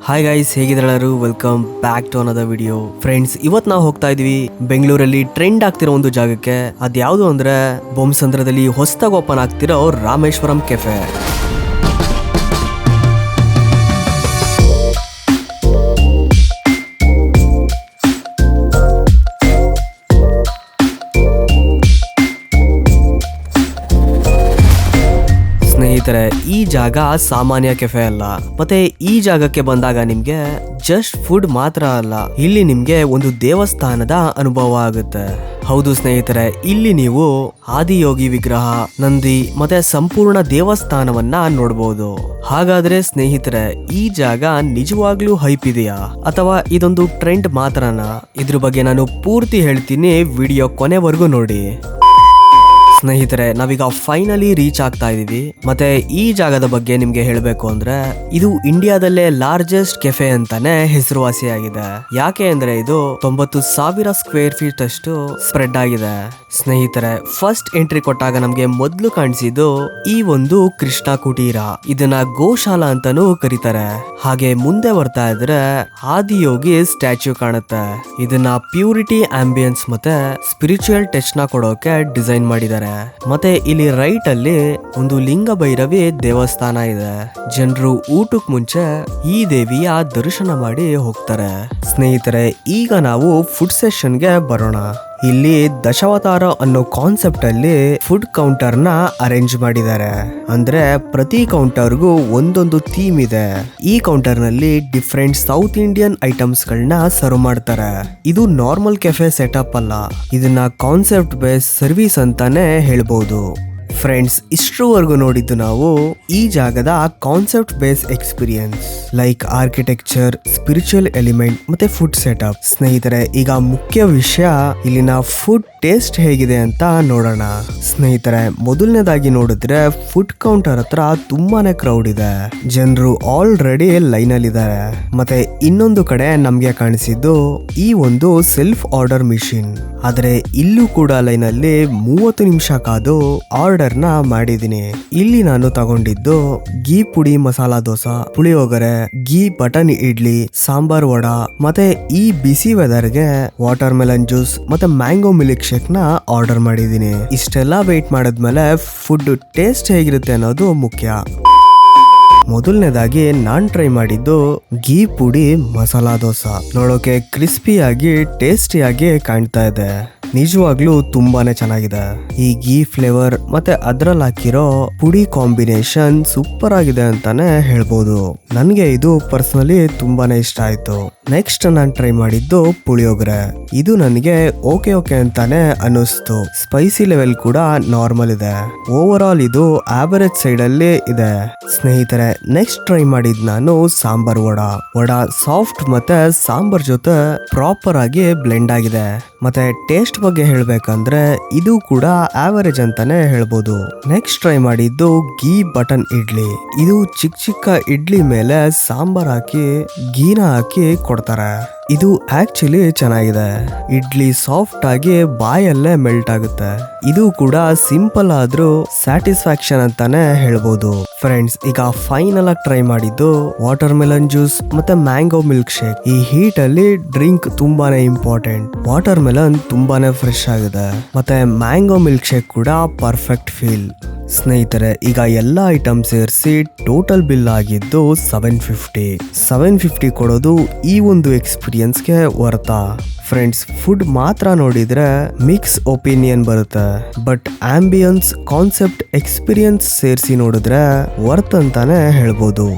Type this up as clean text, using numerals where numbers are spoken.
Hi guys, ಹೇಗಿದ್ರೆಲ್ಲರೂ welcome back to another video. Friends, ಇವತ್ತು ನಾವು ಹೋಗ್ತಾ ಇದೀವಿ ಬೆಂಗಳೂರಲ್ಲಿ ಟ್ರೆಂಡ್ ಆಗ್ತಿರೋ ಒಂದು ಜಾಗಕ್ಕೆ. ಅದ್ಯಾವುದು ಅಂದ್ರೆ ಬೊಮ್ಮಸಂದ್ರದಲ್ಲಿ ಹೊಸದಾಗಿ ಓಪನ್ ಆಗ್ತಿರೋ ರಾಮೇಶ್ವರಂ ಕೆಫೆ. ಸ್ನೇಹಿತರೆ, ಈ ಜಾಗ ಸಾಮಾನ್ಯ ಕೆಫೆ ಅಲ್ಲ. ಮತ್ತೆ ಈ ಜಾಗಕ್ಕೆ ಬಂದಾಗ ನಿಮ್ಗೆ ಜಸ್ಟ್ ಫುಡ್ ಮಾತ್ರ ಅಲ್ಲ, ಇಲ್ಲಿ ನಿಮ್ಗೆ ಒಂದು ದೇವಸ್ಥಾನದ ಅನುಭವ ಆಗುತ್ತೆ. ಹೌದು ಸ್ನೇಹಿತರೆ, ಇಲ್ಲಿ ನೀವು ಆದಿಯೋಗಿ ವಿಗ್ರಹ, ನಂದಿ ಮತ್ತೆ ಸಂಪೂರ್ಣ ದೇವಸ್ಥಾನವನ್ನ ನೋಡಬಹುದು. ಹಾಗಾದ್ರೆ ಸ್ನೇಹಿತರೆ, ಈ ಜಾಗ ನಿಜವಾಗ್ಲೂ ಹೈಪ್ ಇದೆಯಾ ಅಥವಾ ಇದೊಂದು ಟ್ರೆಂಡ್ ಮಾತ್ರನಾ? ಇದ್ರ ಬಗ್ಗೆ ನಾನು ಪೂರ್ತಿ ಹೇಳ್ತೀನಿ, ವಿಡಿಯೋ ಕೊನೆವರೆಗೂ ನೋಡಿ. ಸ್ನೇಹಿತರೆ, ನಾವೀಗ ಫೈನಲಿ ರೀಚ್ ಆಗ್ತಾ ಇದೀವಿ. ಮತ್ತೆ ಈ ಜಾಗದ ಬಗ್ಗೆ ನಿಮ್ಗೆ ಹೇಳ್ಬೇಕು ಅಂದ್ರೆ, ಇದು ಇಂಡಿಯಾದಲ್ಲೇ ಲಾರ್ಜೆಸ್ಟ್ ಕೆಫೆ ಅಂತಾನೆ ಹೆಸರುವಾಸಿಯಾಗಿದೆ. ಯಾಕೆ ಅಂದ್ರೆ ಇದು 90,000 ಸ್ಕ್ವೇರ್ ಫೀಟ್ ಅಷ್ಟು ಸ್ಪ್ರೆಡ್ ಆಗಿದೆ. ಸ್ನೇಹಿತರೆ, ಫಸ್ಟ್ ಎಂಟ್ರಿ ಕೊಟ್ಟಾಗ ನಮ್ಗೆ ಮೊದ್ಲು ಕಾಣಿಸಿದ್ದು ಈ ಒಂದು ಕೃಷ್ಣ ಕುಟೀರ. ಇದನ್ನ ಗೋಶಾಲಾ ಅಂತಾನೂ ಕರೀತಾರೆ. ಹಾಗೆ ಮುಂದೆ ಬರ್ತಾ ಇದ್ರೆ ಆದಿಯೋಗಿ ಸ್ಟ್ಯಾಚ್ಯೂ ಕಾಣುತ್ತೆ. ಇದನ್ನ ಪ್ಯೂರಿಟಿ, ಆಂಬಿಯನ್ಸ್ ಮತ್ತೆ ಸ್ಪಿರಿಚುವಲ್ ಟಚ್ ನ ಕೊಡೋಕೆ ಡಿಸೈನ್ ಮಾಡಿದ್ದಾರೆ. ಮತ್ತೆ ಇಲ್ಲಿ ರೈಟ್ ಅಲ್ಲಿ ಒಂದು ಲಿಂಗ ಭೈರವಿ ದೇವಸ್ಥಾನ ಇದೆ. ಜನರು ಊಟಕ್ಕೆ ಮುಂಚೆ ಈ ದೇವಿಯ ದರ್ಶನ ಮಾಡಿ ಹೋಗ್ತಾರೆ. ಸ್ನೇಹಿತರೆ, ಈಗ ನಾವು ಫುಡ್ ಸೆಷನ್ಗೆ ಬರೋಣ. ಇಲ್ಲಿ ದಶಾವತಾರ ಅನ್ನೋ ಕಾನ್ಸೆಪ್ಟ್ ಅಲ್ಲಿ ಫುಡ್ ಕೌಂಟರ್ ನ ಅರೇಂಜ್ ಮಾಡಿದ್ದಾರೆ. ಅಂದ್ರೆ ಪ್ರತಿ ಕೌಂಟರ್ಗೂ ಒಂದೊಂದು ಥೀಮ್ ಇದೆ. ಈ ಕೌಂಟರ್ ನಲ್ಲಿ ಡಿಫ್ರೆಂಟ್ ಸೌತ್ ಇಂಡಿಯನ್ ಐಟಮ್ಸ್ ಗಳನ್ನ ಸರ್ವ್ ಮಾಡ್ತಾರೆ. ಇದು ನಾರ್ಮಲ್ ಕೆಫೆ ಸೆಟಪ್ ಅಲ್ಲ, ಇದನ್ನ ಕಾನ್ಸೆಪ್ಟ್ ಬೇಸ್ ಸರ್ವಿಸ್ ಅಂತಾನೆ ಹೇಳ್ಬಹುದು. ಫ್ರೆಂಡ್ಸ್, ಇಷ್ಟರವರೆಗೂ ನೋಡಿದ್ದು ನಾವು ಈ ಜಾಗದ concept base experience, like architecture, spiritual element ಮತ್ತೆ ಫುಡ್ ಸೆಟಪ್. ಸ್ನೇಹಿತರೆ, ಈಗ ಮುಖ್ಯ ವಿಷಯ ಇಲ್ಲಿನ ಫುಡ್ ಟೇಸ್ಟ್ ಹೇಗಿದೆ ಅಂತ ನೋಡೋಣ. ಸ್ನೇಹಿತರೆ, ಮೊದಲನೇದಾಗಿ ನೋಡಿದ್ರೆ ಫುಡ್ ಕೌಂಟರ್ ಹತ್ರ ತುಂಬಾನೇ ಕ್ರೌಡ್ ಇದೆ. ಜನರು ಆಲ್ರೆಡಿ ಲೈನ್ ಅಲ್ಲಿ ಇದ್ದಾರೆ. ಮತ್ತೆ ಇನ್ನೊಂದು ಕಡೆ ನಮ್ಗೆ ಕಾಣಿಸಿದ್ದು ಈ ಒಂದು ಸೆಲ್ಫ್ ಆರ್ಡರ್ ಮಿಷಿನ್. ಆದ್ರೆ ಇಲ್ಲೂ ಕೂಡ ಲೈನ್ ಅಲ್ಲಿ 30 ನಿಮಿಷ ಕಾದು ಆರ್ಡರ್ ನ ಮಾಡಿದೀನಿ. ಇಲ್ಲಿ ನಾನು ತಗೊಂಡಿದ್ದು ಗೀ ಪುಡಿ ಮಸಾಲಾ ದೋಸಾ, ಪುಳಿಯೋಗರೆ, ಗೀ ಬಟನ್ ಇಡ್ಲಿ, ಸಾಂಬಾರ್ ವಡ, ಮತ್ತೆ ಈ ಬಿಸಿ ವೆದರ್ಗೆ ವಾಟರ್ ಮೆಲನ್ ಜ್ಯೂಸ್ ಮತ್ತೆ ಮ್ಯಾಂಗೋ ಮಿಲ್ಕ್ ಶೇಕ್ ನ ಆರ್ಡರ್ ಮಾಡಿದೀನಿ. ಇಷ್ಟೆಲ್ಲ ವೇಟ್ ಮಾಡಿದ್ಮೇಲೆ ಫುಡ್ ಟೇಸ್ಟ್ ಹೇಗಿರುತ್ತೆ ಅನ್ನೋದು ಮುಖ್ಯ. ಮೊದಲನೇದಾಗಿ ನಾನ್ ಟ್ರೈ ಮಾಡಿದ್ದು ಗೀ ಪುಡಿ ಮಸಾಲಾ ದೋಸಾ. ನೋಡೋಕೆ ಕ್ರಿಸ್ಪಿಯಾಗಿ ಟೇಸ್ಟಿಯಾಗಿ ಕಾಣ್ತಾ ಇದೆ. ನಿಜವಾಗ್ಲೂ ತುಂಬಾನೇ ಚೆನ್ನಾಗಿದೆ. ಈ ಗೀ ಫ್ಲೇವರ್ ಮತ್ತೆ ಅದ್ರಲ್ಲಿ ಹಾಕಿರೋ ಪುಡಿ ಕಾಂಬಿನೇಷನ್ ಸೂಪರ್ ಆಗಿದೆ ಅಂತಾನೆ ಹೇಳ್ಬೋದು. ನನ್ಗೆ ಇದು ಪರ್ಸನಲಿ ತುಂಬಾನೇ ಇಷ್ಟ ಆಯ್ತು. ನೆಕ್ಸ್ಟ್ ನಾನ್ ಟ್ರೈ ಮಾಡಿದ್ದು ಪುಳಿಯೋಗರೆ. ಇದು ನನಗೆ ಓಕೆ ಅಂತಾನೆ ಅನ್ನಿಸ್ತು. ಸ್ಪೈಸಿ ಲೆವೆಲ್ ಕೂಡ ನಾರ್ಮಲ್ ಇದೆ. ಓವರ್ ಆಲ್ ಇದು ಆವರೇಜ್ ಸೈಡ್ ಅಲ್ಲಿ ಇದೆ. ಸ್ನೇಹಿತರೆ, ನೆಕ್ಸ್ಟ್ ಟ್ರೈ ಮಾಡಿದ್ ನಾನು ಸಾಂಬಾರ್ ವಡ ಸಾಫ್ಟ್ ಮತ್ತೆ ಸಾಂಬಾರ್ ಜೊತೆ ಪ್ರಾಪರ್ ಆಗಿ ಬ್ಲೆಂಡ್ ಆಗಿದೆ. ಮತ್ತೆ ಟೇಸ್ಟ್ ಬಗ್ಗೆ ಹೇಳ್ಬೇಕಂದ್ರೆ ಇದು ಕೂಡ ಆವರೇಜ್ ಅಂತಾನೆ ಹೇಳ್ಬೋದು. ನೆಕ್ಸ್ಟ್ ಟ್ರೈ ಮಾಡಿದ್ದು ಗೀ ಬಟನ್ ಇಡ್ಲಿ. ಇದು ಚಿಕ್ಕ ಇಡ್ಲಿ ಮೇಲೆ ಸಾಂಬಾರ್ ಹಾಕಿ ಗೀನ ಹಾಕಿ ಕೊಡ್ತಾರೆ. ಇದು ಆಕ್ಚುಲಿ ಚೆನ್ನಾಗಿದೆ. ಇಡ್ಲಿ ಸಾಫ್ಟ್ ಆಗಿ ಬಾಯಲ್ಲೇ ಮೆಲ್ಟ್ ಆಗುತ್ತೆ. ಇದು ಕೂಡ ಸಿಂಪಲ್ ಆದ್ರೂ ಸ್ಯಾಟಿಸ್ಫ್ಯಾಕ್ಷನ್ ಅಂತಾನೆ ಹೇಳ್ಬೋದು. ಫ್ರೆಂಡ್ಸ್, ಈಗ ಫೈನಲ್ ಆಗಿ ಟ್ರೈ ಮಾಡಿದ್ದು ವಾಟರ್ ಮೆಲನ್ ಜ್ಯೂಸ್ ಮತ್ತೆ ಮ್ಯಾಂಗೋ ಮಿಲ್ಕ್ ಶೇಕ್. ಈ ಹೀಟ್ ಅಲ್ಲಿ ಡ್ರಿಂಕ್ ತುಂಬಾನೇ ಇಂಪಾರ್ಟೆಂಟ್. ವಾಟರ್ ಮೆಲನ್ ತುಂಬಾನೇ ಫ್ರೆಶ್ ಆಗಿದೆ. ಮತ್ತೆ ಮ್ಯಾಂಗೋ ಮಿಲ್ಕ್ ಶೇಕ್ ಕೂಡ ಪರ್ಫೆಕ್ಟ್ ಫೀಲ್. ಸ್ನೇಹಿತರೆ, ಈಗ ಎಲ್ಲ ಐಟಮ್ ಸೇರಿಸಿ ಟೋಟಲ್ ಬಿಲ್ ಆಗಿದ್ದು 750 ಕೊಡೋದು ಈ ಒಂದು ಎಕ್ಸ್ಪೀರಿಯನ್ಸ್ಗೆ ವರ್ತಾ? ಫ್ರೆಂಡ್ಸ್, ಫುಡ್ ಮಾತ್ರ ನೋಡಿದ್ರೆ ಮಿಕ್ಸ್ ಒಪಿನಿಯನ್ ಬರುತ್ತೆ. ಬಟ್ ಆಂಬಿಯನ್ಸ್, ಕಾನ್ಸೆಪ್ಟ್, ಎಕ್ಸ್ಪೀರಿಯನ್ಸ್ ಸೇರಿಸಿ ನೋಡಿದ್ರೆ ವರ್ತ್ ಅಂತಾನೆ ಹೇಳ್ಬೋದು.